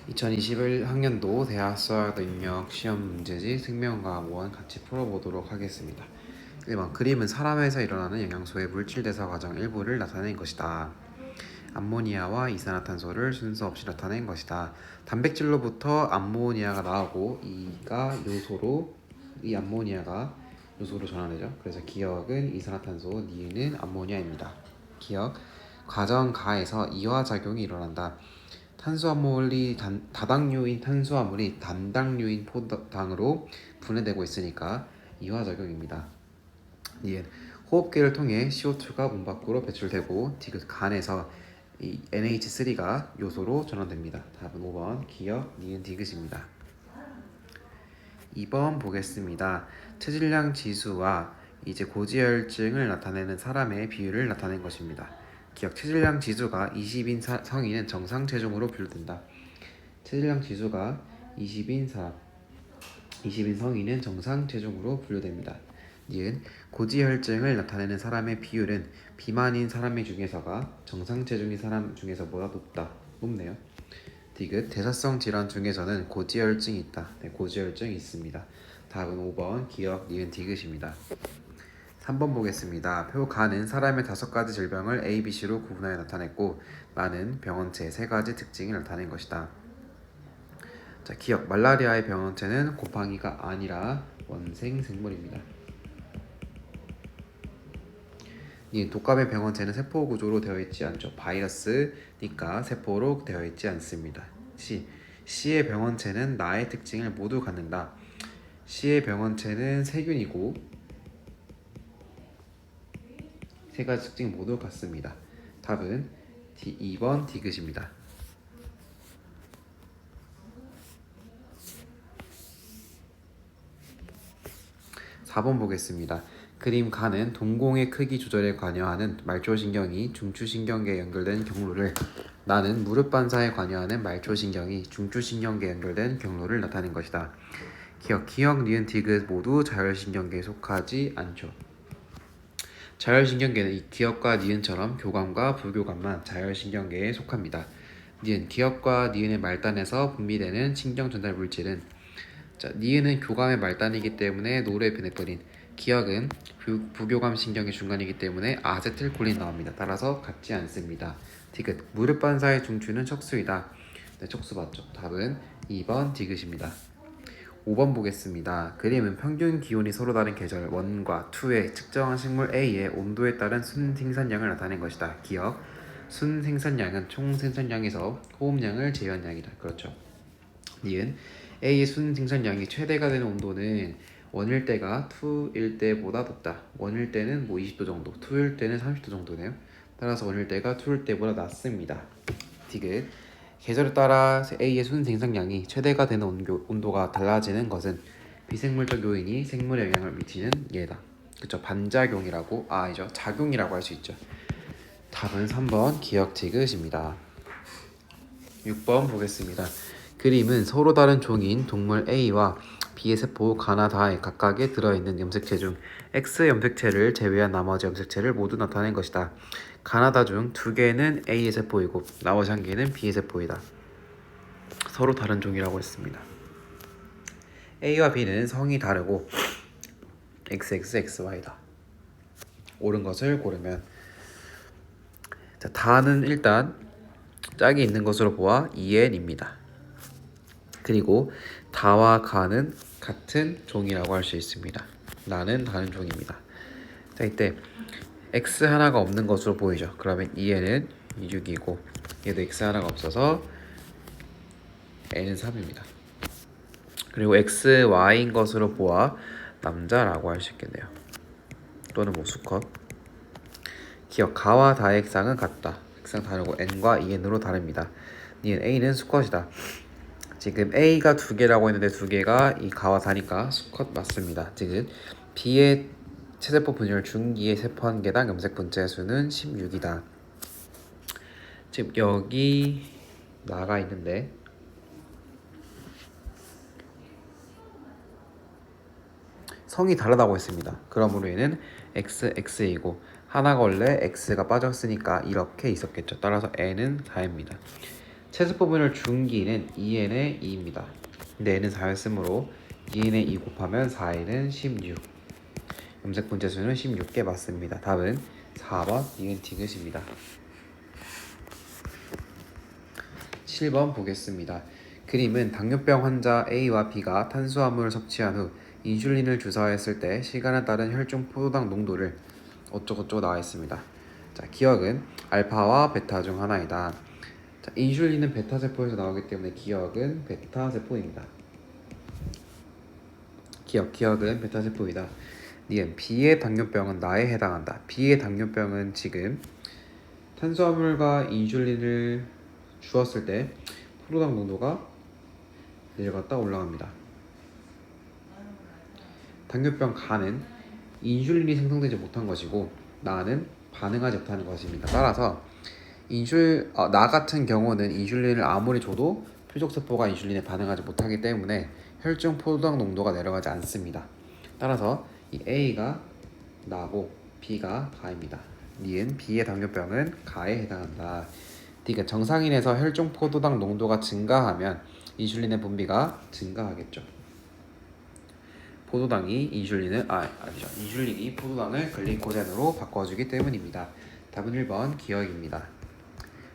2021학년도 대학 수학 능력 시험 문제지 생명과학 1 같이 풀어보도록 하겠습니다. 1번 그림은 사람에서 일어나는 영양소의 물질 대사 과정 일부를 나타낸 것이다. 암모니아와 이산화탄소를 순서 없이 나타낸 것이다. 단백질로부터 암모니아가 나오고 이 암모니아가 요소로 전환되죠. 그래서 기억은 이산화탄소, 니은은 암모니아입니다. 기억 과정 가에서 이화작용이 일어난다. 탄수화물이 다당류인 탄수화물이 단당류인 포당으로 분해되고 있으니까 이화작용입니다. 니은 호흡기를 통해 CO2가 문 밖으로 배출되고 디귿 간에서 이 NH3가 요소로 전환됩니다. 답은 5번 기억 니은 디귿입니다. 2번 보겠습니다. 체질량 지수와 이제 고지혈증을 나타내는 사람의 비율을 나타낸 것입니다. 기억 체질량 지수가 20인 성인은 정상 체중으로 분류된다. 체질량 지수가 20인 성인은 정상 체중으로 분류됩니다. 니은 고지혈증을 나타내는 사람의 비율은 비만인 사람 중에서가 정상 체중인 사람 중에서보다 높네요. 디귿 대사성 질환 중에서는 고지혈증이 있다. 네, 고지혈증이 있습니다. 답은 5번 기억 니은 디귿입니다. 3번 보겠습니다. 표 간은 사람의 5가지 질병을 A, B, C로 구분하여 나타냈고 나는 병원체 3가지 특징을 나타낸 것이다. 자, 기억 말라리아의 병원체는 곰팡이가 아니라 원생 생물입니다. 독감의 병원체는 세포 구조로 되어 있지 않죠. 바이러스니까 세포로 되어 있지 않습니다. C의 병원체는 나의 특징을 모두 갖는다. C의 병원체는 세균이고 3가지 특징 모두 같습니다. 답은 2번 디귿입니다. 4번 보겠습니다. 그림 간은 동공의 크기 조절에 관여하는 말초신경이 중추신경계에 연결된 경로를 나는 무릎 반사에 관여하는 말초신경이 중추신경계에 연결된 경로를 나타낸 것이다. 기억, 니은, 디귿 모두 자율신경계에 속하지 않죠. 자율신경계는 이 기억과 니은처럼 교감과 부교감만 자율신경계에 속합니다. 니은 기억과 니은의 말단에서 분비되는 신경 전달 물질은 니은은 교감의 말단이기 때문에 노르에피네프린, 기억은 부교감 신경의 중간이기 때문에 아세틸콜린 나옵니다. 따라서 같지 않습니다. 디귿 무릎 반사의 중추는 척수이다. 네, 척수 맞죠? 답은 2번 디귿입니다. 5번 보겠습니다. 그림은 평균 기온이 서로 다른 계절 1과 2의 측정한 식물 A의 온도에 따른 순생산량을 나타낸 것이다. 기억 순생산량은 총 생산량에서 호흡량을 제외한 양이다. 그렇죠. 니은 A의 순생산량이 최대가 되는 온도는 1일 때가 2일 때보다 높다. 1일 때는 20도 정도, 2일 때는 30도 정도네요. 따라서 1일 때가 2일 때보다 낮습니다. 디귿 계절에 따라 A의 순생산량이 최대가 되는 온도가 달라지는 것은 비생물적 요인이 생물에 영향을 미치는 예다. 그쵸? 반작용이라고 아니죠. 작용이라고 할 수 있죠. 답은 3번 기억 디귿입니다. 6번 보겠습니다. 그림은 서로 다른 종인 동물 A와 B의 세포 가나다에 각각에 들어있는 염색체 중 X 염색체를 제외한 나머지 염색체를 모두 나타낸 것이다. 가나다 중 2개는 A의 세포이고 나머지 1개는 B의 세포이다. 서로 다른 종이라고 했습니다. A와 B는 성이 다르고 XXXY다. 옳은 것을 고르면 다는 일단 짝이 있는 것으로 보아 EN입니다. 그리고 다와 가는 같은 종이라고 할 수 있습니다. 나는 다른 종입니다. 자, 이때 X 하나가 없는 것으로 보이죠. 그러면 EN은 6이고 얘도 X 하나가 없어서 N은 3입니다. 그리고 X, Y인 것으로 보아 남자라고 할 수 있겠네요. 또는 수컷. 기억 가와 다의 액상은 같다. 액상 다르고 N과 EN으로 다릅니다. 니은 A는 수컷이다. 지금 A가 2개라고 했는데 2개가 이 가와 다니까 수컷 맞습니다. 지금 B의 체세포 분열 중기의 세포 한 개당 염색 분자 수는 16이다. 지금 여기 나가 있는데 성이 다르다고 했습니다. 그러므로 얘는 XX이고 하나가 원래 X가 빠졌으니까 이렇게 있었겠죠. 따라서 N은 4입니다. 채소부분을 중기는 2n의 2입니다. 근데 n은 4였으므로 2n의 2 곱하면 4n은 16. 염색 분체수는 16개 맞습니다. 답은 4번 니은 디귿입니다. 7번 보겠습니다. 그림은 당뇨병 환자 A와 B가 탄수화물을 섭취한 후 인슐린을 주사했을 때 시간에 따른 혈중 포도당 농도를 어쩌고저쩌고 나와 있습니다. 자, 기억은 알파와 베타 중 하나이다. 자, 인슐린은 베타 세포에서 나오기 때문에 기억은 베타 세포입니다. 기억은 베타 세포이다. 니은 B의 당뇨병은 나에 해당한다. B의 당뇨병은 지금 탄수화물과 인슐린을 주었을 때 포도당 농도가 내려갔다 올라갑니다. 당뇨병 가는 인슐린이 생성되지 못한 것이고 나는 반응하지 못하는 것입니다. 따라서 나 같은 경우는 인슐린을 아무리 줘도 표적세포가 인슐린에 반응하지 못하기 때문에 혈중 포도당 농도가 내려가지 않습니다. 따라서 이 A가 나고 B가 가입니다. 니은 B의 당뇨병은 가에 해당한다. D가 정상인에서 혈중 포도당 농도가 증가하면 인슐린의 분비가 증가하겠죠. 인슐린이 포도당을 글리코젠으로 바꿔주기 때문입니다. 답은 1번 기억입니다.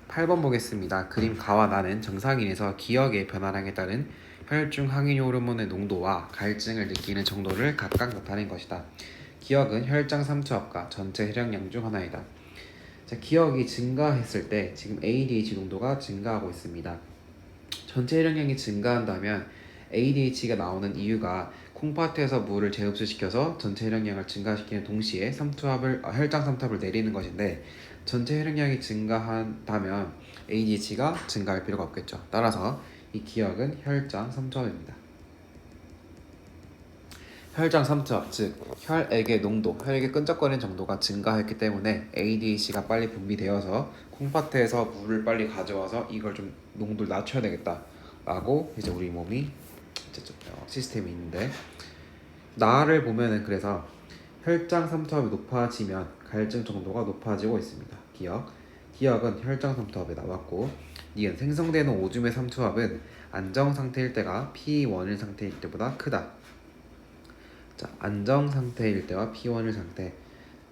8번 보겠습니다. 그림 가와 나는 정상인에서 기억의 변화량에 따른 혈중 항인 호르몬의 농도와 갈증을 느끼는 정도를 각각 나타낸 것이다. 기억은 혈장 삼투압과 전체 혈액량 중 하나이다. 자, 기억이 증가했을 때 지금 ADH 농도가 증가하고 있습니다. 전체 혈액량이 증가한다면 ADH가 나오는 이유가 콩팥에서 물을 재흡수시켜서 전체 혈액량을 증가시키는 동시에 혈장 삼투압을 내리는 것인데 전체 혈액량이 증가한다면 ADH가 증가할 필요가 없겠죠. 따라서 이 기억은 혈장 삼투압입니다. 혈장 삼투압, 즉 혈액의 농도, 혈액의 끈적거리는 정도가 증가했기 때문에 ADH가 빨리 분비되어서 콩팥에서 물을 빨리 가져와서 이걸 좀 농도를 낮춰야 되겠다 라고 이제 우리 몸이 시스템이 있는데, 나를 보면은 그래서 혈장 삼투압이 높아지면 갈증 정도가 높아지고 있습니다. 기억은 혈장 삼투압에 나왔고, 니은 생성되는 오줌의 삼투압은 안정 상태일 때가 P1일 상태일 때보다 크다. 자, 안정 상태일 때와 P1일 상태.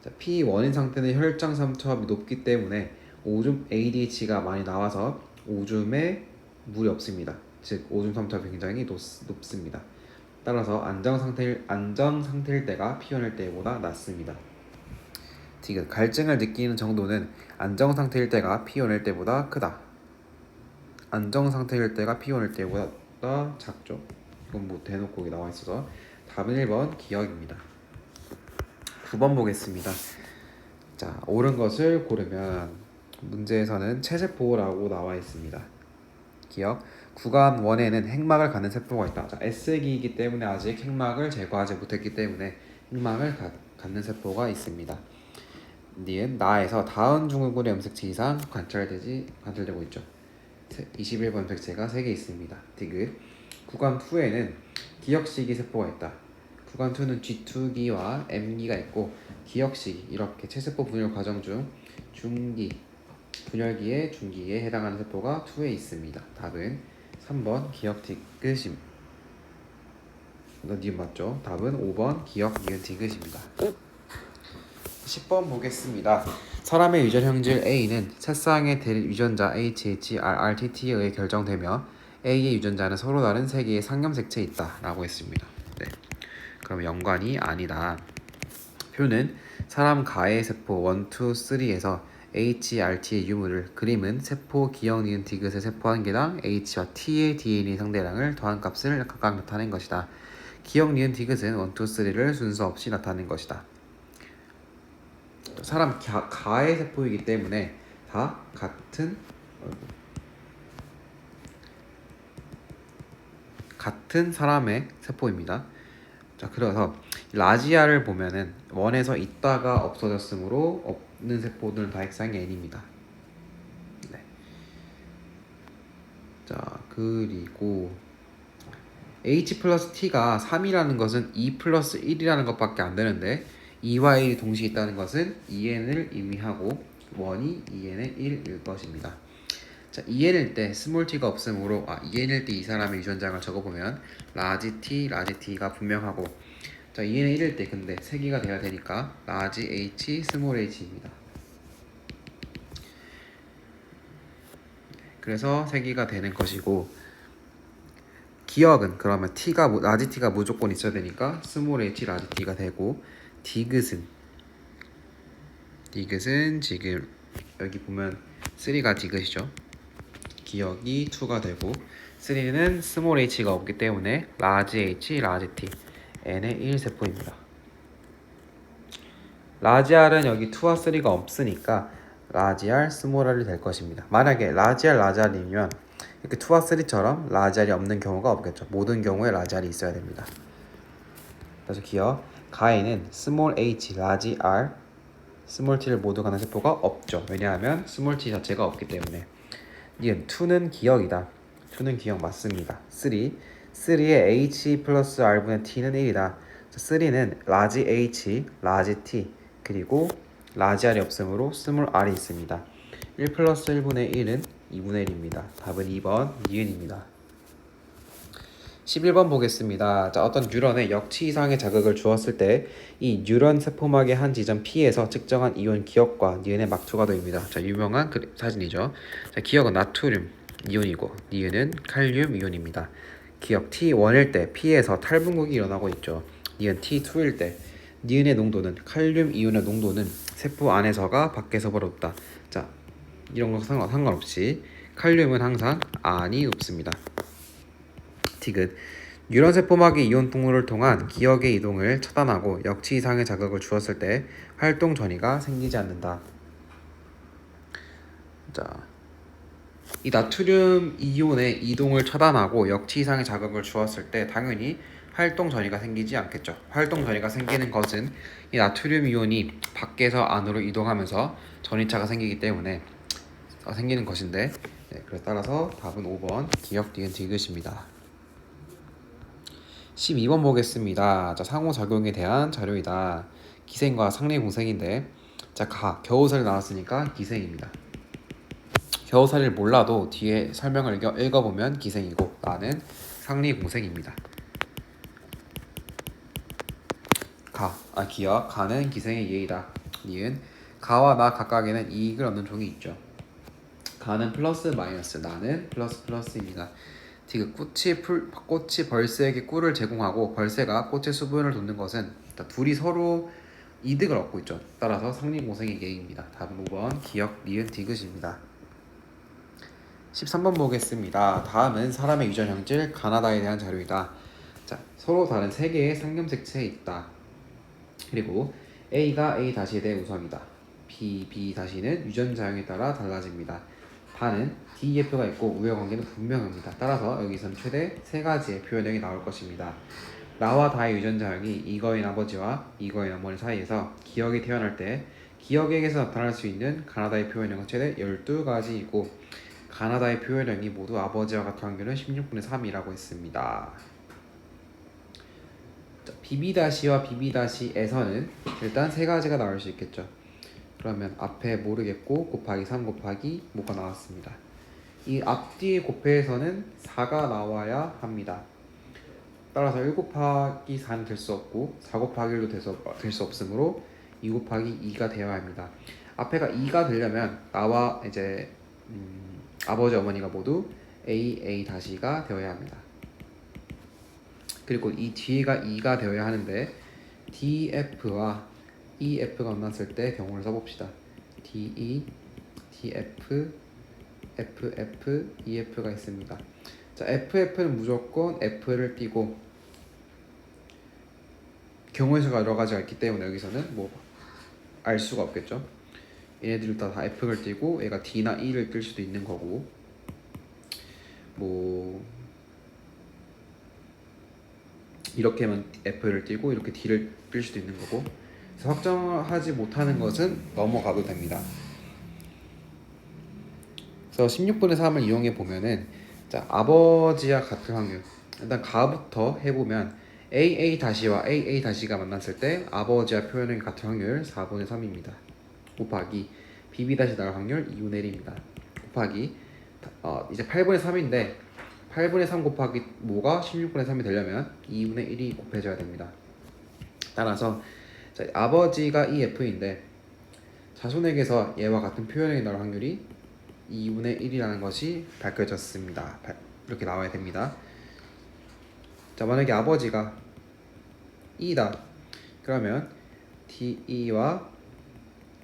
자, P1인 상태는 혈장 삼투압이 높기 때문에 오줌 ADH가 많이 나와서 오줌에 물이 없습니다. 즉 오줌 삼투압이 굉장히 높습니다. 따라서 안정 상태일 때가 P1일 때보다 낮습니다. 지금 갈증을 느끼는 정도는 안정 상태일 때가 P1일 때보다 크다. 안정 상태일 때가 P1일 때보다 작죠. 이건 뭐 대놓고 여기 나와 있어서 답은 1번 기억입니다. 9번 보겠습니다. 자, 옳은 것을 고르면 문제에서는 체세포라고 나와 있습니다. 구간 1에는 핵막을 갖는 세포가 있다. 자, S기이기 때문에 아직 핵막을 제거하지 못했기 때문에 핵막을 갖는 세포가 있습니다. 니은 나에서 다음 증후군의 염색체 이상 관찰되고 있죠. 21번 염색체가 3개 있습니다. 디귿. 구간 2에는 기억시기 세포가 있다. 구간 2는 G2기와 M기가 있고, 기억시기 이렇게 체세포 분열 과정 중 분열기의 중기에 해당하는 세포가 2에 있습니다. 답은 3번 기억 디귿입니다. 니은 맞죠? 답은 5번 기억 니은 디귿입니다. 10번 보겠습니다. 사람의 유전 형질 A는 새쌍의 대립 유전자 HHRRTT에 의해 결정되며 A의 유전자는 서로 다른 3개의 상염색체에 있다 라고 했습니다. 네. 그럼 연관이 아니다. 표는 사람 가의 세포 1, 2, 3에서 HRT의 유무를, 그림은 세포 기억 니은 디귿의 세포 한 개당 H와 T의 DNA 상대량을 더한 값을 각각 나타낸 것이다. 기억 니은 디귿은 1, 2, 3를 순서 없이 나타낸 것이다. 사람 가의 세포이기 때문에 다 같은 사람의 세포입니다. 자, 그래서 라지아를 보면은 1에서 있다가 없어졌으므로 없는 세포들은 다 핵상이 N입니다. 네. 자, 그리고 H 플러스 T가 3이라는 것은 2 플러스 1이라는 것밖에 안 되는데 2와 1이 동시에 있다는 것은 2n을 의미하고 1이 2n의 1일 것입니다. 자, EN일 때 스몰 t가 없으므로 EN일 때 이 사람의 유전자를 적어보면 라지 t가 분명하고, 자, EN은 1일 때 근데 3개가 돼야 되니까 라지 h 스몰 h입니다. 그래서 3개가 되는 것이고, 기억은 그러면 라지 t가 무조건 있어야 되니까 스몰 h 라지 t가 되고, 디귿은 지금 여기 보면 3가 디귿이죠. 기억이 2가 되고, 3는 스몰 h가 없기 때문에 라지 h 라지 t n의 1세포입니다. 라지 r은 여기 2와 3가 없으니까 라지 r 스몰 r이 될 것입니다. 만약에 라지 r이면 이렇게 2와 3처럼 라지 r이 없는 경우가 없겠죠. 모든 경우에 라지 r이 있어야 됩니다. 그래서 기억, 가에는 스몰 h, 라지 r, 스몰 t를 모두 가는 세포가 없죠. 왜냐하면 스몰 t 자체가 없기 때문에. 니은 2는 기억이다. 2는 기억 맞습니다. 3의 h 플러스 r분의 t는 1이다. 3는 라지 h, 라지 t, 그리고 라지 r이 없으므로 스몰 r이 있습니다. 1 플러스 1분의 1은 2분의 1입니다. 답은 2번 니은입니다. 11번 보겠습니다. 자, 어떤 뉴런에 역치 이상의 자극을 주었을 때 이 뉴런 세포막의 한 지점 P에서 측정한 이온 기억과 니은의 막투가 됩니다. 자, 유명한 사진이죠. 자, 기억은 나트륨 이온이고 니은은 칼륨 이온입니다. 기억 T1일 때 P에서 탈분국이 일어나고 있죠. 니은 T2일 때 니은의 농도는 칼륨 이온의 농도는 세포 안에서가 밖에서 보다. 자, 이런 거 상관없이 칼륨은 항상 안이 높습니다. 디귿 뉴런 세포막의 이온 통로를 통한 기억의 이동을 차단하고 역치 이상의 자극을 주었을 때 활동 전이가 생기지 않는다. 자, 이 나트륨 이온의 이동을 차단하고 역치 이상의 자극을 주었을 때 당연히 활동 전이가 생기지 않겠죠. 활동 전이가 생기는 것은 이 나트륨 이온이 밖에서 안으로 이동하면서 전이차가 생기기 때문에 생기는 것인데, 그래서 따라서 답은 5번 기억 디귿 디귿입니다. 12번 보겠습니다. 자, 상호작용에 대한 자료이다. 기생과 상리 공생인데, 자, 겨우살이 나왔으니까 기생입니다. 겨우살이를 몰라도 뒤에 설명을 읽어보면 기생이고, 나는 상리 공생입니다. 기억, 가는 기생의 예이다. 니은 가와 나 각각에는 이익을 얻는 종이 있죠. 가는 플러스 마이너스, 나는 플러스 플러스입니다. 디귿 꽃이 벌새에게 꿀을 제공하고 벌새가 꽃의 수분을 돋는 것은 둘이 서로 이득을 얻고 있죠. 따라서 상리공생의 예입니다. 답은 5번 기억 니은 디귿입니다. 13번 보겠습니다. 다음은 사람의 유전 형질 가나다에 대한 자료이다. 자, 서로 다른 세 개의 상염색체에 있다. 그리고 A가 A-에 대해 우선이다. B-는 유전자형에 따라 달라집니다. 다는 DEF가 있고 우열관계는 분명합니다. 따라서 여기서는 최대 3가지의 표현형이 나올 것입니다. 나와 다의 유전자형이 이거인 아버지와 이거인 어머니 사이에서 기억이 태어날 때 기억에게서 나타날 수 있는 가나다의 표현형은 최대 12가지이고 가나다의 표현형이 모두 아버지와 같은 확률은 16분의 3이라고 했습니다. BB-와 BB-에서는 일단 3가지가 나올 수 있겠죠. 그러면 앞에 모르겠고 곱하기 3 곱하기 뭐가 나왔습니다. 이 앞뒤 곱해에서는 4가 나와야 합니다. 따라서 1 곱하기 4는 될 수 없고 4 곱하기 1도 될 수 없으므로 2 곱하기 2가 되어야 합니다. 앞에가 2가 되려면 나와 이제 아버지 어머니가 모두 A-가 되어야 합니다. 그리고 이 뒤가 2가 되어야 하는데 DF와 EF가 만났을 때 경우를 써봅시다. DE, DF, FF, EF가 있습니다. 자, FF는 무조건 F를 띄고 경우의 수가 여러 가지가 있기 때문에 여기서는 뭐 알 수가 없겠죠. 얘네들 다 F를 띄고 얘가 D나 E를 뜰 수도 있는 거고, 뭐 이렇게만 F를 띄고 이렇게 D를 뜰 수도 있는 거고, 그래서 확정하지 못하는 것은 넘어가도 됩니다. 그래서 16분의 3을 이용해 보면은, 자, 아버지와 같은 확률, 일단 가부터 해보면 AA-와 AA-가 만났을 때 아버지와 표현형이 같은 확률 4분의 3입니다. 곱하기 BB- 나올 확률 2분의 1입니다. 곱하기 이제 8분의 3인데 8분의 3 곱하기 모가 16분의 3이 되려면 2분의 1이 곱해져야 됩니다. 따라서 자, 아버지가 이 f인데 자손에게서 얘와 같은 표현이 나올 확률이 2분의 1이라는 것이 밝혀졌습니다. 이렇게 나와야 됩니다. 자, 만약에 아버지가 2다 그러면 DE와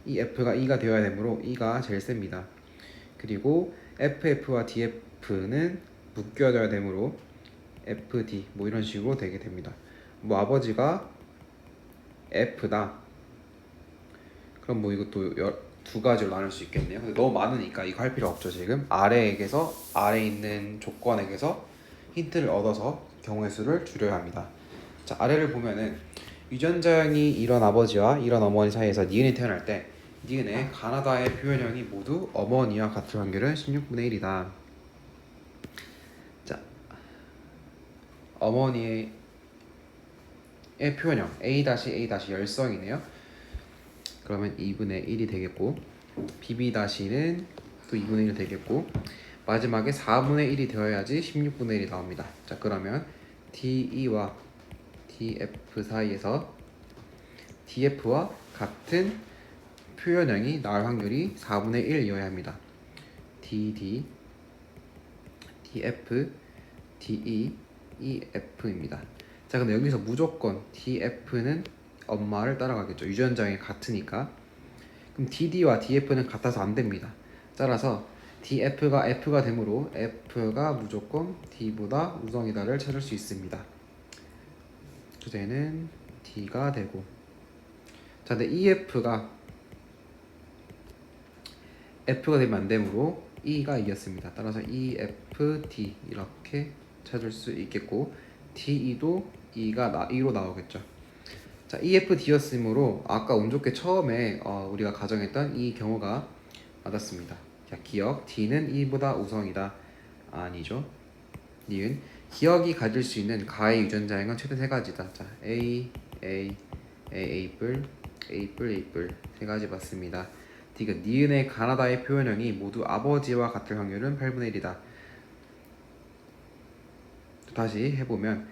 이 F가 2가 되어야 되므로 2가 제일 셉니다. 그리고 FF와 DF는 묶여져야 되므로 FD 뭐 이런 식으로 되게 됩니다. 뭐 아버지가 F다 그럼 뭐 이것도 두 가지로 나눌 수 있겠네요. 근데 너무 많으니까 이거 할 필요 없죠. 지금 아래에 있는 조건에게서 힌트를 얻어서 경우의 수를 줄여야 합니다. 자, 아래를 보면은 유전자형이 이런 아버지와 이런 어머니 사이에서 니은이 태어날 때 니은의 가나다의 표현형이 모두 어머니와 같을 확률은 16분의 1이다. 자, 어머니의 표현형 A-A- 열성이네요. 그러면 2분의 1이 되겠고 BB-는 또 2분의 1이 되겠고 마지막에 4분의 1이 되어야지 16분의 1이 나옵니다. 자, 그러면 DE와 DF 사이에서 DF와 같은 표현형이 나올 확률이 4분의 1이어야 합니다. DD, DF, DE, EF입니다. 자, 근데 여기서 무조건 DF는 엄마를 따라가겠죠. 유전자형이 같으니까. 그럼 DD와 DF는 같아서 안 됩니다. 따라서 DF가 F가 되므로 F가 무조건 D보다 우성이다를 찾을 수 있습니다. 주제는 D가 되고, 자, 근데 EF가 F가 되면 안 되므로 E가 이겼습니다. 따라서 EFD 이렇게 찾을 수 있겠고 DE도 E가 2로 나오겠죠. 자, EFD였으므로 아까 운 좋게 처음에 우리가 가정했던 이 경우가 맞았습니다. 자, 기억 D는 E보다 우성이다. 아니죠. 니은 기억이 가질 수 있는 가의 유전자형은 최대 3가지다. 자, A, A뿔, A뿔 세 가지 맞습니다. D가 니은의 가나다의 표현형이 모두 아버지와 같을 확률은 8분의 1이다. 다시 해보면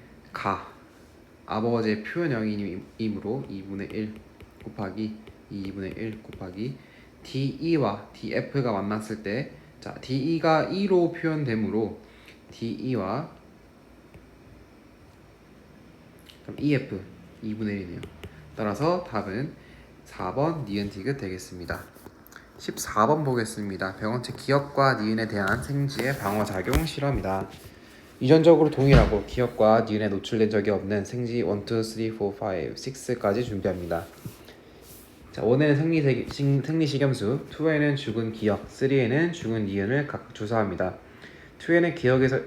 아버지의 표현형이므로 2분의 1 곱하기 2분의 1 곱하기 DE와 DF가 만났을 때, 자, DE가 2로 표현되므로 DE와 그럼 EF 2분의 1이네요. 따라서 답은 4번 니은 디귿 되겠습니다. 14번 보겠습니다. 병원체 기억과 니은에 대한 생지의 방어작용 실험이다. 유전적으로 동일하고 기억과 니은에 노출된 적이 없는 생지 1, 2, 3, 4, 5, 6까지 준비합니다. 자, 1에는 생리식염수, 2에는 죽은 기억, 3에는 죽은 니은을 각각 조사합니다. 2에는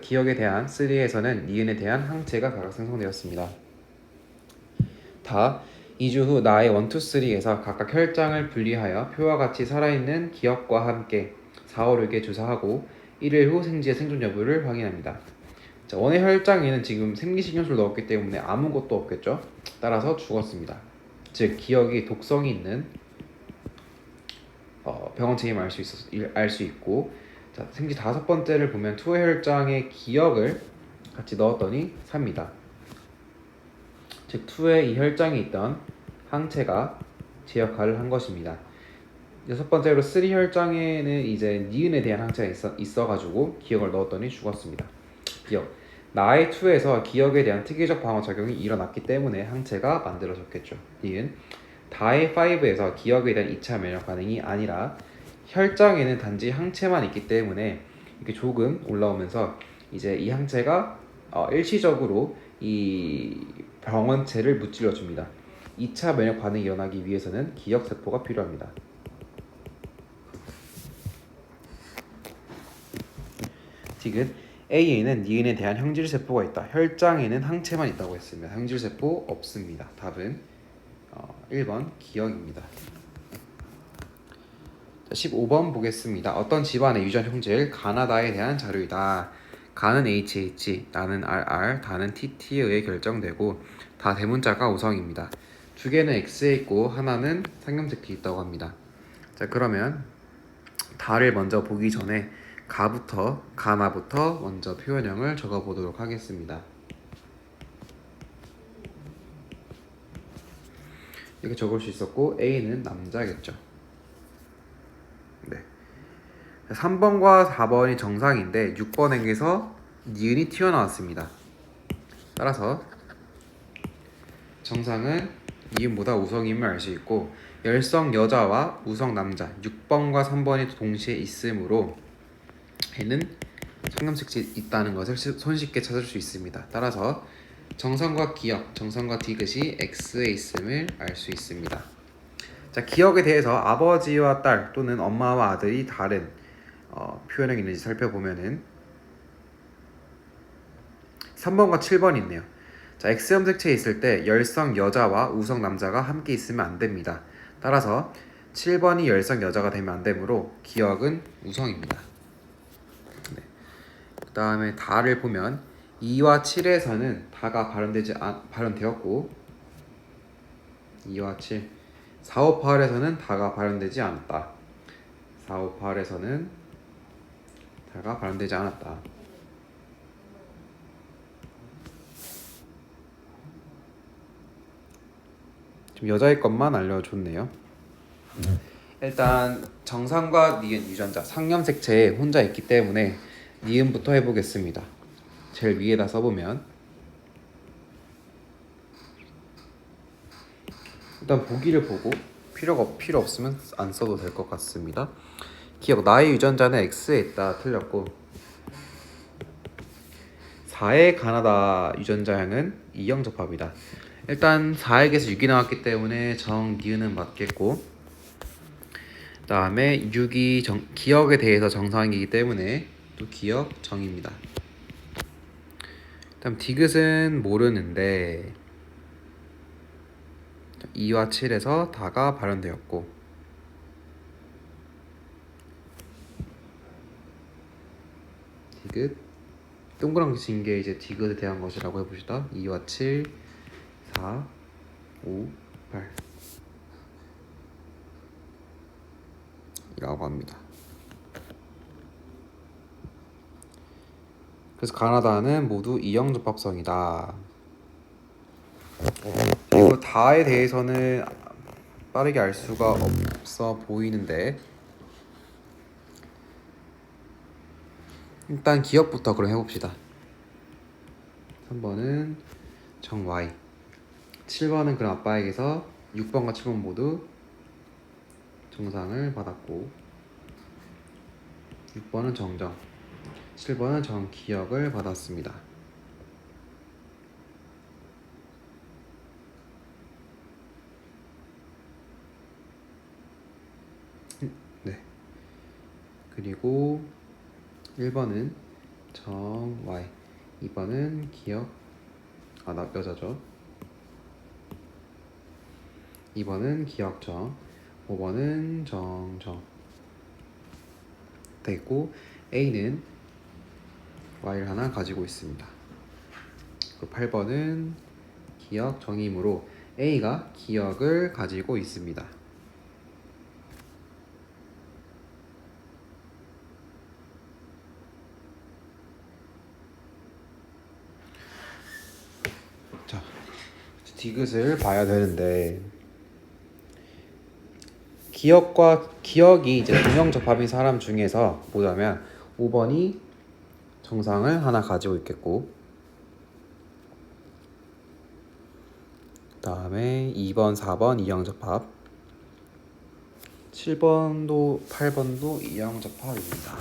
기억에 대한, 3에서는 니은에 대한 항체가 각각 생성되었습니다. 다 2주 후 나의 1, 2, 3에서 각각 혈장을 분리하여 표와 같이 살아있는 기억과 함께 4, 5, 6에 조사하고 1일 후 생지의 생존 여부를 확인합니다. 자, 원의 혈장에는 지금 생리식염수를 넣었기 때문에 아무것도 없겠죠. 따라서 죽었습니다. 즉 기억이 독성이 있는 병원체임을 알 수 있고, 자, 생지 5번째를 보면 투의 혈장에 기억을 같이 넣었더니 삽니다. 즉 2의 이 혈장에 있던 항체가 제 역할을 한 것입니다. 6번째로 3 혈장에는 이제 니은에 대한 항체가 있어가지고 기억을 넣었더니 죽었습니다. 기억 나의 2에서 기억에 대한 특이적 방어작용이 일어났기 때문에 항체가 만들어졌겠죠. 니은 다의 5에서 기억에 대한 2차 면역 반응이 아니라 혈장에는 단지 항체만 있기 때문에 이렇게 조금 올라오면서 이제 이 항체가 일시적으로 이 병원체를 무찔러 줍니다. 2차 면역 반응이 일어나기 위해서는 기억세포가 필요합니다. 디귿 A에는 니은에 대한 형질세포가 있다. 혈장에는 항체만 있다고 했습니다. 형질세포 없습니다. 답은 1번 기억입니다. 자, 15번 보겠습니다. 어떤 집안의 유전 형질 가나다에 대한 자료이다. 가는 HH, 나는 RR, 다는 TT에 의해 결정되고 다 대문자가 우성입니다. 두 개는 X에 있고 하나는 상경색이 있다고 합니다. 자, 그러면 다를 먼저 보기 전에 가나부터 먼저 표현형을 적어보도록 하겠습니다. 이렇게 적을 수 있었고 A는 남자겠죠. 네. 3번과 4번이 정상인데 6번에게서 니은이 튀어나왔습니다. 따라서 정상은 니은보다 우성임을 알 수 있고 열성 여자와 우성 남자 6번과 3번이 동시에 있으므로 얘는 상염색치 있다는 것을 손쉽게 찾을 수 있습니다. 따라서 정성과 기역, 정성과 디귿이 X에 있음을 알 수 있습니다. 자, 기역에 대해서 아버지와 딸 또는 엄마와 아들이 다른 표현형이 있는지 살펴보면은 3번과 7번이 있네요. 자, X염색체에 있을 때 열성 여자와 우성 남자가 함께 있으면 안 됩니다. 따라서 7번이 열성 여자가 되면 안 되므로 기역은 우성입니다. 네. 그 다음에 다를 보면 2와 7에서는 다가 발현되었고 2와 7 4, 5, 8에서는 다가 발현되지 않았다. 4, 5, 8에서는 다가 발현되지 않았다. 좀 여자의 것만 알려줬네요. 일단 정상과 니은 유전자 상염색체에 혼자 있기 때문에 니은부터 해보겠습니다. 제일 위에다 써보면 일단 보기를 보고 필요 없으면 안 써도 될 것 같습니다. 기억 나의 유전자는 X에 있다 틀렸고 4의 가나다 유전자형은 이형접합이다. 일단 4에게서 6이 나왔기 때문에 정 니은은 맞겠고 그 다음에 6이 기억에 대해서 정상이기 때문에 또 기억 정입니다. 다음 디귿은 모르는데 2와 7에서 다가 발현되었고 디귿 동그랗게 친 게 이제 디귿에 대한 것이라고 해봅시다. 2와 7, 4, 5, 8 이라고 합니다. 그래서 가나다는 모두 이형접합성이다. 그리고 다에 대해서는 빠르게 알 수가 없어 보이는데 일단 기억부터 그럼 해봅시다. 3번은 정 Y 7번은 그럼 아빠에게서 6번과 7번 모두 정상을 받았고 6번은 정정 7번은 정기억을 받았습니다. 네. 그리고 1번은 정 Y 2번은 기억 나 여자죠. 2번은 기억정 5번은 정정 되겠고 A는 Y를 하나 가지고 있습니다. 그 8번은 기억 정이므로 A가 기억을 가지고 있습니다. 자, 디귿을 봐야 되는데 기억이 이제 동형접합인 사람 중에서 보자면 5번이 정상을 하나 가지고 있겠고 그 다음에 2번, 4번 이형접합 7번도 8번도 이형접합입니다.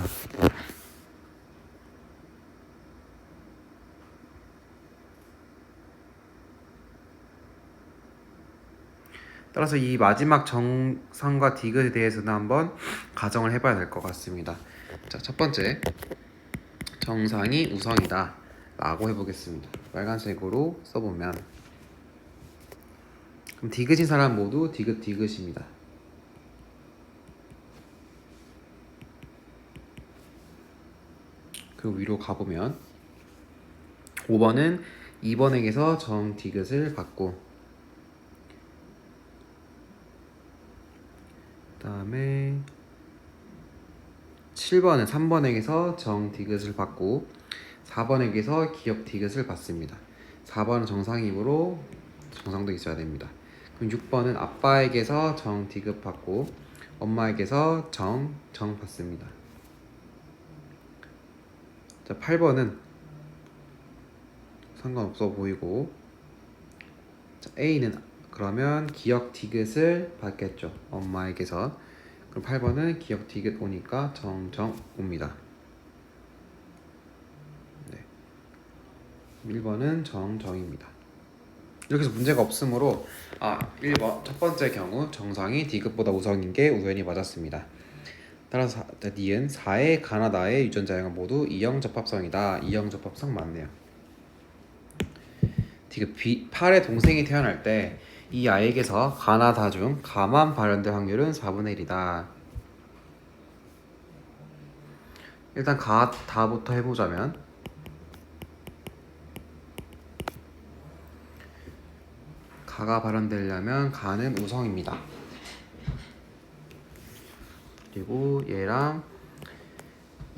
따라서 이 마지막 정상과 디귿에 대해서는 한번 가정을 해봐야 될 것 같습니다. 자, 첫 번째 정상이 우성이다 라고 해보겠습니다. 빨간색으로 써보면 그럼 디귿인 사람 모두 디귿입니다. 그리고 위로 가보면 5번은 2번에게서 정 디귿을 받고 그 다음에 7번은 3번에게서 정 디귿을 받고 4번에게서 기역 디귿을 받습니다. 4번은 정상이므로 정상도 있어야 됩니다. 그럼 6번은 아빠에게서 정 디귿 받고 엄마에게서 정 받습니다. 자, 8번은 상관없어 보이고, 자, A는 그러면 기역 디귿을 받겠죠. 엄마에게서. 그럼 8번은 기역 디귿 오니까 정 옵니다. 네. 1번은 정입니다. 이렇게 해서 문제가 없으므로 1번 첫 번째 경우 정상이 디귿보다 우성인 게 우연히 맞았습니다. 따라서 니은 4의 가나다의 유전자형은 모두 이형 접합성이다. 이형 접합성 맞네요. 디귿 8의 동생이 태어날 때 이 아이에게서 가나다 중 가만 발현될 확률은 4분의 1이다. 일단 다부터 해보자면 가가 발현되려면 가는 우성입니다. 그리고 얘랑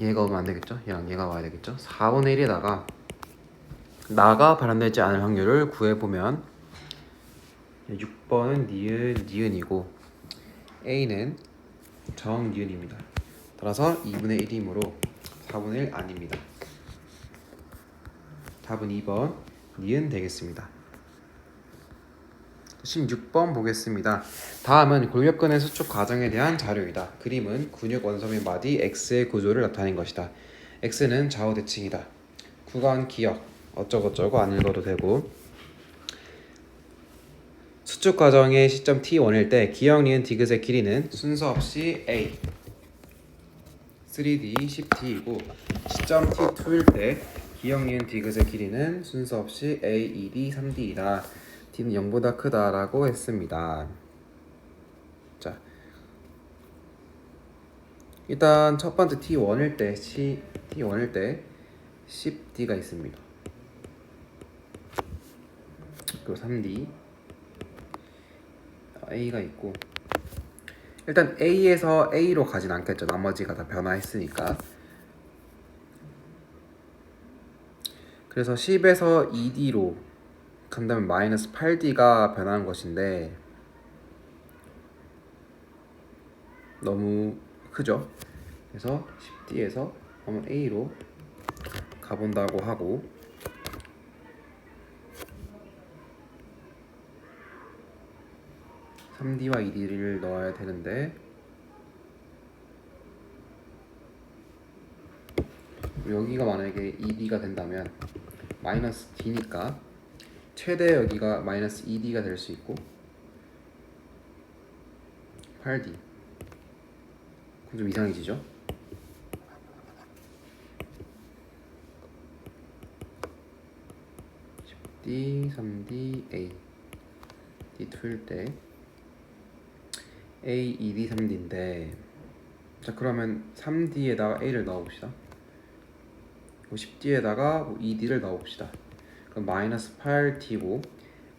얘가 오면 안 되겠죠? 얘랑 얘가 와야 되겠죠? 4분의 1에다가 나가 발현되지 않을 확률을 구해보면 6번은 니은이고 A는 정니은입니다. 따라서 2분의 1이므로 4분의 1 아닙니다. 답은 2번 니은 되겠습니다. 16번 보겠습니다. 다음은 골격근의 수축 과정에 대한 자료이다. 그림은 근육 원섬의 마디 X의 구조를 나타낸 것이다. X는 좌우 대칭이다. 구간 기역 어쩌고저쩌고 안 읽어도 되고, 수축 과정의 시점 T1일 때 기역 니은 디귿의 길이는 순서 없이 A, 3D, 10T이고 시점 T2일 때 기역 니은 디귿의 길이는 순서 없이 A, 2D, 3D이다. D는 0보다 크다라고 했습니다. 자, 일단 첫 번째 T1일 때 10D가 있습니다. 그리고 3D A가 있고, 일단 A에서 A로 가진 않겠죠. 나머지가 다 변화했으니까. 그래서 10에서 2D로 간다면 마이너스 8D가 변하는 것인데 너무 크죠. 그래서 10D에서 한번 A로 가본다고 하고, (3D와 2D를) 넣어야 되는데 여기가 만약에 2D가 된다면 마이너스 D니까 최대 여기가 마이너스 2D가 될 수 있고 8D. 그럼 좀 이상해지죠? D, 3D, A D2일 때 A, 2D, 3D인데, 자 그러면 3D에다가 A를 넣어봅시다. 10D에다가 2D를 넣어봅시다. 그럼 마이너스 8D고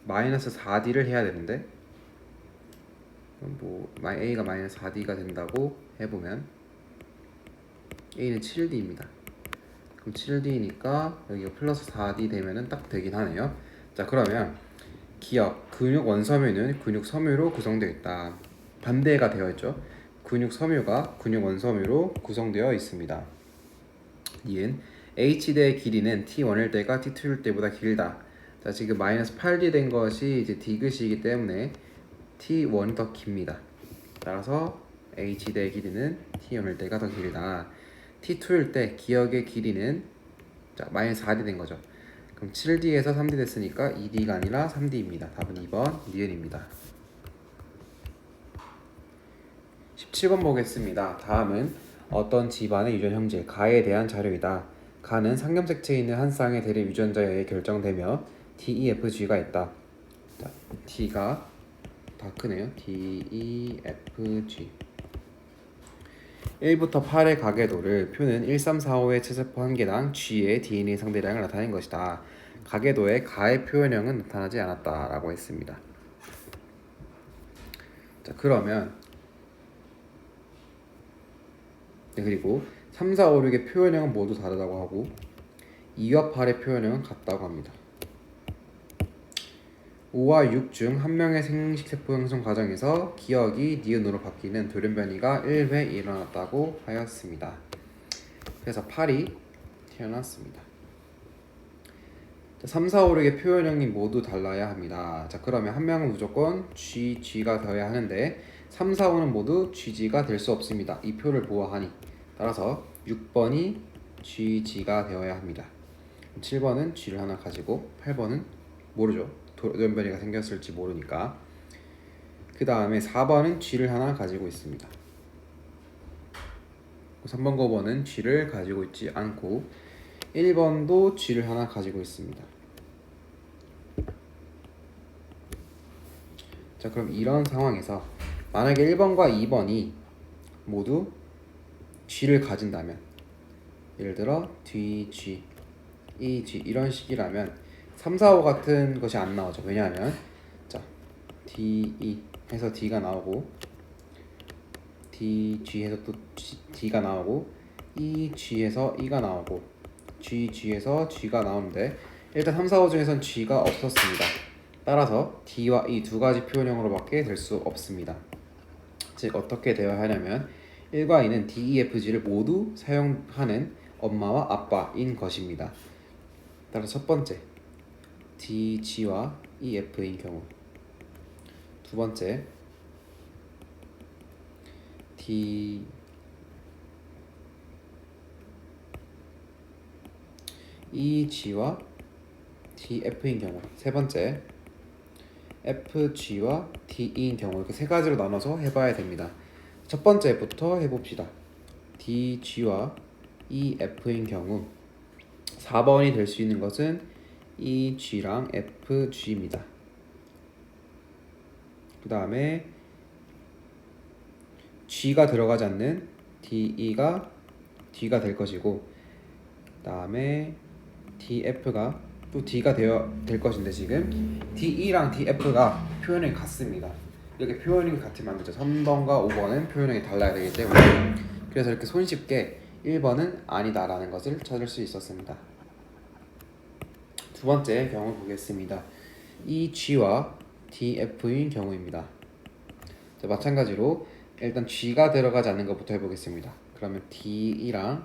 마이너스 4D를 해야 되는데, 그럼 A가 마이너스 4D가 된다고 해보면 A는 7D입니다. 그럼 7D니까 여기가 플러스 4D 되면은 딱 되긴 하네요. 자 그러면 기역 근육 원섬유는 근육 섬유로 구성되어 있다. 반대가 되어 있죠. 근육 섬유가 근육 원섬유로 구성되어 있습니다. 니은 H대의 길이는 T1일 때가 T2일 때보다 길다. 자 지금 마이너스 8D 된 것이 이제 디귿이기 때문에 T1이 더 깁니다. 따라서 H대의 길이는 T1일 때가 더 길다. T2일 때 기역의 길이는 마이너스 4D 된 거죠. 그럼 7D에서 3D 됐으니까 2D가 아니라 3D입니다. 답은 2번 니은입니다. 17번 보겠습니다. 다음은 어떤 집안의 유전 형질 가에 대한 자료이다. 가는 상염색체에 있는 한 쌍의 대립 유전자에 의해 결정되며 DEFG가 있다. 자, D가 다 크네요. DEFG 1부터 8의 가계도를 표는 1345의 체세포 한 개당 G의 DNA 상대량을 나타낸 것이다. 가계도의 가의 표현형은 나타나지 않았다라고 했습니다. 자 그러면 그리고 3, 4, 5, 6의 표현형은 모두 다르다고 하고 2와 8의 표현형은 같다고 합니다. 5와 6 중 한 명의 생식세포 형성 과정에서 기억이 니은으로 바뀌는 돌연변이가 1회 일어났다고 하였습니다. 그래서 8이 태어났습니다. 3, 4, 5, 6의 표현형이 모두 달라야 합니다. 자, 그러면 한 명은 무조건 G가 되어야 하는데 3, 4, 5는 모두 GG가 될 수 없습니다. 이 표를 보아하니 따라서 6번이 GG가 되어야 합니다. 7번은 G를 하나 가지고 8번은 모르죠. 돌연변이가 생겼을지 모르니까. 그 다음에 4번은 G를 하나 가지고 있습니다. 3번과 5번은 G를 가지고 있지 않고 1번도 G를 하나 가지고 있습니다. 자, 그럼 이런 상황에서 만약에 1번과 2번이 모두 G를 가진다면, 예를 들어 DG, EG 이런 식이라면 3, 4, 5 같은 것이 안 나오죠. 왜냐하면 자, DE 해서 D가 나오고 DG 해서 또 D가 나오고 EG 해서 E가 나오고 GG 해서 G가 나오는데 일단 3, 4, 5 중에선 G가 없었습니다. 따라서 D와 E 두 가지 표현형으로밖에 될 수 없습니다. 즉 어떻게 되어야 하냐면 1과 2는 D, E, F, G를 모두 사용하는 엄마와 아빠인 것입니다. 따라서 첫 번째 D, G와 E, F인 경우, 두 번째 D, E, G와 D, F인 경우, 세 번째 F, G와 D, E인 경우, 이렇게 세 가지로 나눠서 해봐야 됩니다. 첫 번째부터 해봅시다. D, G와 E, F인 경우 4번이 될 수 있는 것은 E, G랑 F, G입니다. 그 다음에 G가 들어가지 않는 D, E가 D가 될 것이고, 그 다음에 D, F가 또 D가 될 것인데 지금 D, E랑 D, F가 표현이 같습니다. 이렇게 표현이 같으면 안 되죠. 3번과 5번은 표현이 달라야 되기 때문에. 그래서 이렇게 손쉽게 1번은 아니다라는 것을 찾을 수 있었습니다. 두 번째 경우 보겠습니다. E, G와 D, F인 경우입니다. 자, 마찬가지로 일단 G가 들어가지 않는 것부터 해보겠습니다. 그러면 D, E랑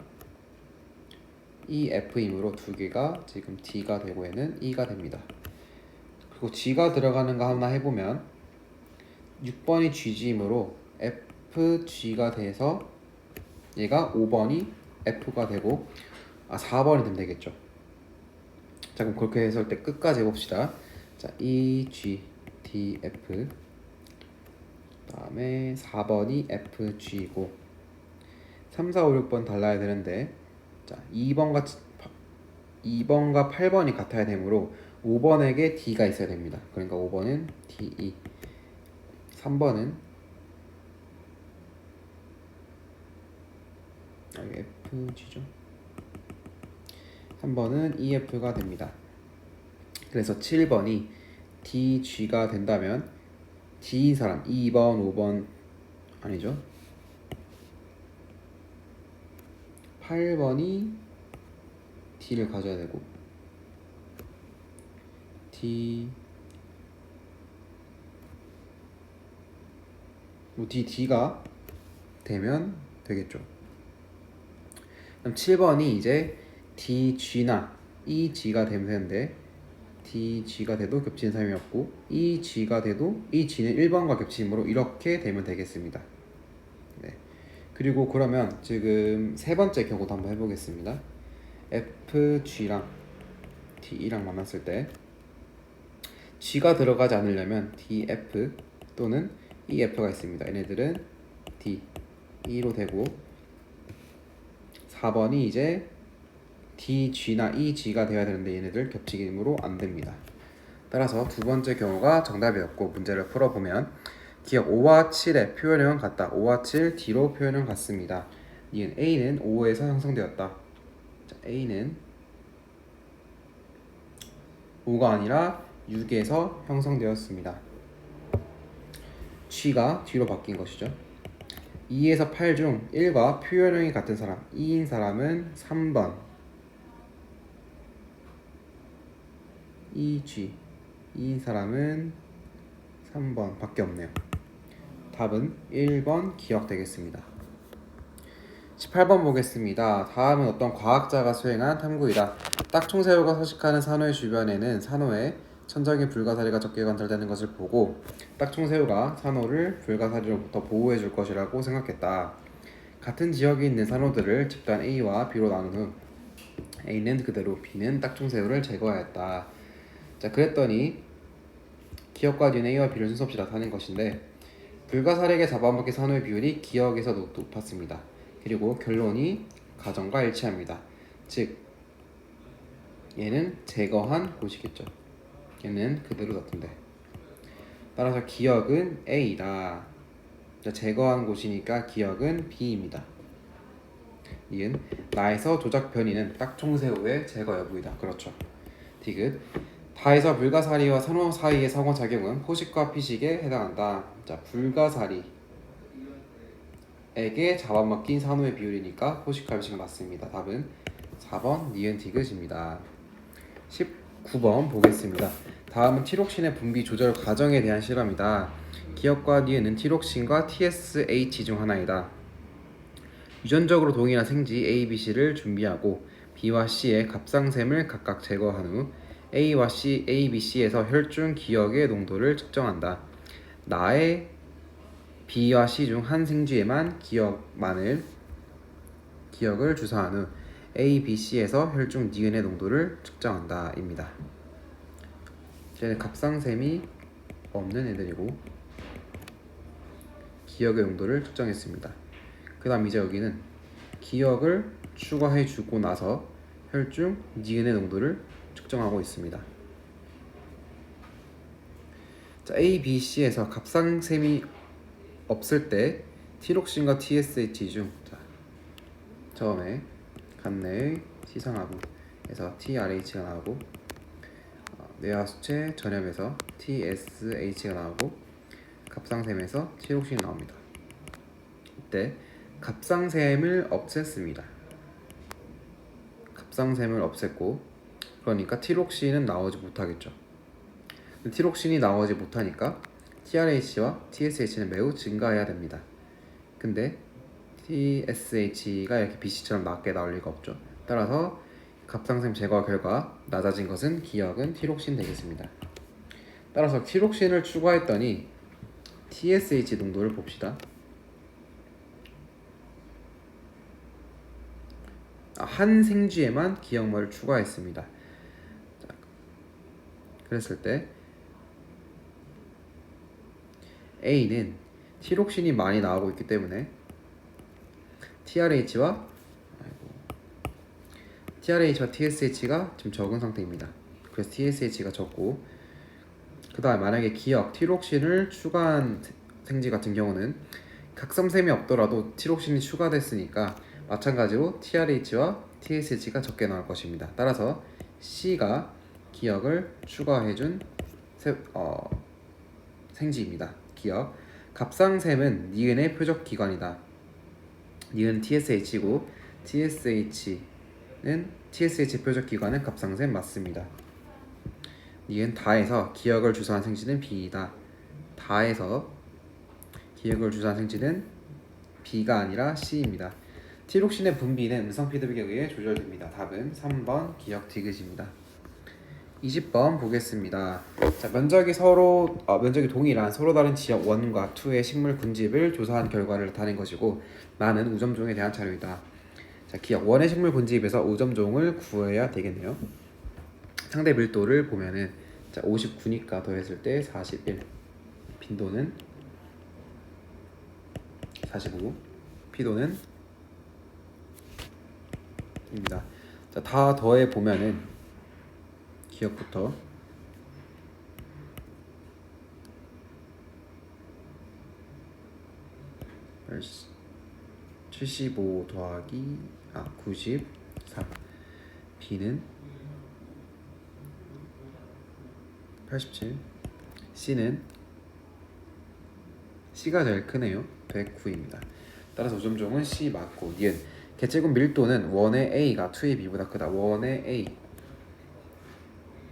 E, F이므로 두 개가 지금 D가 되고 얘는 E가 됩니다. 그리고 G가 들어가는 거 하나 해보면 6번이 GG이므로 F, G가 돼서 얘가 5번이 F가 되고 4번이 되면 되겠죠. 자, 그럼 그렇게 해서 때 끝까지 해봅시다. 자, E, G, D, F, 그 다음에 4번이 F, G이고 3, 4, 5, 6번 달라야 되는데, 자, 2번과 8번이 같아야 되므로 5번에게 D가 있어야 됩니다. 그러니까 5번은 D, E, 3번은 F, G죠. 3번은 EF가 됩니다. 그래서 7번이 DG가 된다면 D인 사람 2번, 5번 아니죠. 8번이 D를 가져야 되고 D가 되면 되겠죠. 그럼 7번이 이제 DG나 EG가 되면 되는데 DG가 돼도 겹치는 사람이 없고 EG가 돼도 EG는 1번과 겹치므로 이렇게 되면 되겠습니다. 네. 그리고 그러면 지금 세 번째 경우도 한번 해보겠습니다. FG랑 DE랑 만났을 때 G가 들어가지 않으려면 DF 또는 EF가 있습니다. 얘네들은 D, E로 되고 4번이 이제 DG나 EG가 되어야 되는데 얘네들 겹치기므로 안 됩니다. 따라서 두 번째 경우가 정답이었고, 문제를 풀어보면 기억 5와 7의 표현형은 같다. 5와 7 D로 표현형 같습니다. 이은 A는 5에서 형성되었다. 자, A는 5가 아니라 6에서 형성되었습니다. G가 D로 바뀐 것이죠. 2에서 8 중 1과 표현형이 같은 사람 2인 사람은 3번 EG 2인 사람은 3번 밖에 없네요. 답은 1번 기억 되겠습니다. 18번 보겠습니다. 다음은 어떤 과학자가 수행한 탐구이다. 딱총새우가 서식하는 산호의 주변에는 산호에 천적인 불가사리가 적게 관찰되는 것을 보고 딱총새우가 산호를 불가사리로부터 보호해 줄 것이라고 생각했다. 같은 지역에 있는 산호들을 집단 A와 B로 나눈 후 A는 그대로 B는 딱총새우를 제거하였다. 자, 그랬더니 기억과 뉘는 A와 B를 순서 없이 나타낸 것인데 불가사리에게 잡아먹힌 산호의 비율이 기억에서 높았습니다. 그리고 결론이 가정과 일치합니다. 즉 얘는 제거한 곳이겠죠. 얘는 그대로 놔둔대. 따라서 기억은 A다. 제거한 곳이니까 기억은 B입니다. 이은 나에서 조작 변이는 딱총새우의 제거 여부이다. 그렇죠. 디귿 다에서 불가사리와 산호 사이의 상호작용은 포식과 피식에 해당한다. 자, 불가사리에게 잡아먹힌 산호의 비율이니까 포식과 피식은 맞습니다. 답은 4번 니은 디귿입니다. 19번 보겠습니다. 다음은 티록신의 분비 조절 과정에 대한 실험이다. 기억과 니은은 티록신과 TSH 중 하나이다. 유전적으로 동일한 생지 A, B, C를 준비하고 B와 C의 갑상샘을 각각 제거한 후 A와 C, A, B, C에서 혈중 기억의 농도를 측정한다. 나의 B와 C 중 한 생쥐에만 기억을 주사한 후 A, B, C에서 혈중 니은의 농도를 측정한다 입니다. 얘는 갑상샘이 없는 애들이고 기억의 농도를 측정했습니다. 그 다음 이제 여기는 기억을 추가해 주고 나서 혈중 니은의 농도를 측정하고 있습니다. 자, A, B, C에서 갑상샘이 없을 때 티록신과 TSH 중 처음에 간내의 시상하부에서 TRH가 나오고 뇌하수체 전염에서 TSH가 나오고 갑상샘에서 티록신이 나옵니다. 이때 갑상샘을 없앴습니다. 갑상샘을 없앴고 그러니까 티록신은 나오지 못하겠죠. 티록신이 나오지 못하니까 TRH와 TSH는 매우 증가해야 됩니다. 근데 TSH가 이렇게 BC처럼 낮게 나올 리가 없죠. 따라서 갑상샘 제거 결과 낮아진 것은 기억은 티록신 되겠습니다. 따라서 티록신을 추가했더니 TSH 농도를 봅시다. 한 생쥐에만 기억물을 추가했습니다. 자, 그랬을 때 A는 티록신이 많이 나오고 있기 때문에 TRH와 TSH가 지금 적은 상태입니다. 그래서 TSH가 적고 그 다음에 만약에 기억, 티록신을 추가한 생쥐 같은 경우는 각성샘이 없더라도 티록신이 추가됐으니까 마찬가지로 TRH와 TSH가 적게 나올 것입니다. 따라서 C가 기억을 추가해준 생쥐입니다. 기억 갑상샘은 니은의 표적 기관이다. 니은 TSH고 TSH 표적 기관은 갑상샘 맞습니다. 니은 다에서 기억을 주사한 생쥐는 B이다. 다에서 기억을 주사한 생쥐는 B가 아니라 C입니다. 티록신의 분비는 음성 피드백에 의해 조절됩니다. 답은 3번 기억 디귿입니다. 20번 보겠습니다. 자, 면적이 동일한 서로 다른 지역 1과 2의 식물 군집을 조사한 결과를 나타낸 것이고 나는 우점종에 대한 자료이다. 자, 기억 1의 식물 군집에서 우점종을 구해야 되겠네요. 상대 밀도를 보면은 59니까 더했을 때 41, 빈도는 45, 피도는 입니다. 자, 다 더해 보면은 기억부터 75 더하기 93 B는 87 C가 제일 크네요. 109입니다. 따라서 5점종은 C 맞고. 니은 개체군 밀도는 1의 A가 2의 B보다 크다. 1의 A.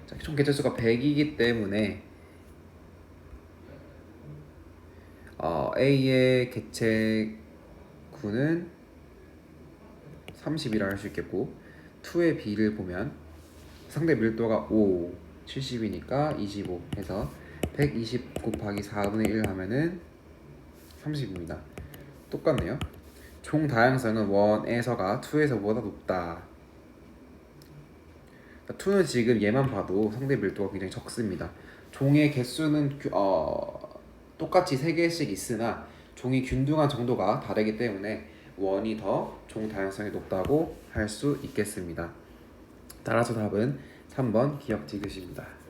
자, 총 개체수가 100이기 때문에 A의 개체군은 30이라 할 수 있겠고 2의 B를 보면 상대 밀도가 5, 70이니까 25 해서 120 곱하기 4분의 1 하면은 30입니다. 똑같네요. 총 다양성은 1에서가 2에서보다 높다. 2는 지금 얘만 봐도 상대 밀도가 굉장히 적습니다. 종의 개수는 똑같이 3개씩 있으나 종이 균등한 정도가 다르기 때문에 1이 더 종 다양성이 높다고 할 수 있겠습니다. 따라서 답은 3번 기억 지그시입니다.